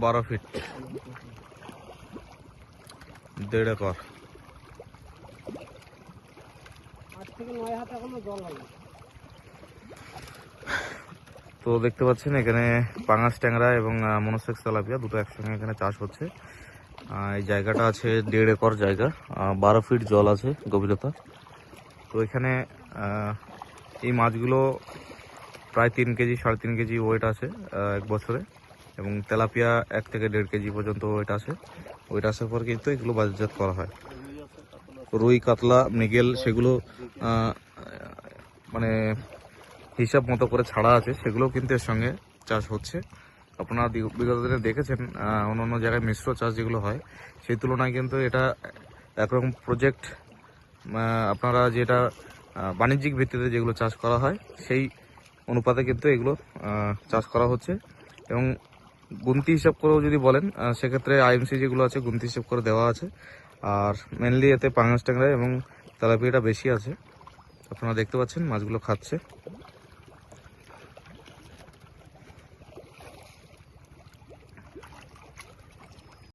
12 fit 1.5 acre. 8 থেকে 9 হাত এখনো জল লাগে। তো দেখতে পাচ্ছেন এখানে পাঙাশ ট্যাংরা এবং মনোসেক্স তেলাপিয়া দুটো একসঙ্গে এখানে চাষ হচ্ছে। এই জায়গাটা আছে 1.5 একর জায়গা, 12 ফিট জল আছে গভীরতা। তো এখানে এই মাছগুলো প্রায় 3 কেজি 3.5 কেজি ওয়েট আছে এক বছরে, এবং তেলাপিয়া 1 থেকে 1.5 কেজি পর্যন্ত ওয়েট আছে। ওয়েট আসার পর কিন্তু এগুলো বাজারজাত করা হয়। রুই, কাতলা, মৃগেল সেগুলো মানে হিসাব মতো করে ছাড়া আছে, সেগুলোও কিন্তু এর সঙ্গে চাষ হচ্ছে। আপনারা বিগত দিনে দেখেছেন অন্য জায়গায় মিশ্র চাষ যেগুলো হয়, সেই তুলনায় কিন্তু এটা একরকম প্রজেক্ট, আপনারা যেটা বাণিজ্যিক ভিত্তিতে যেগুলো চাষ করা হয় সেই অনুপাতে কিন্তু এগুলো চাষ করা হচ্ছে। এবং গুনতি হিসাব করেও যদি বলেন সেক্ষেত্রে আইএমসি যেগুলো আছে গুনতি হিসাব করে দেওয়া আছে। আর মেনলি এতে পাঙাশ ট্যাংরা এবং তেলাপিয়াটা বেশি আছে। আপনারা দেখতে পাচ্ছেন মাছগুলো খাচ্ছে।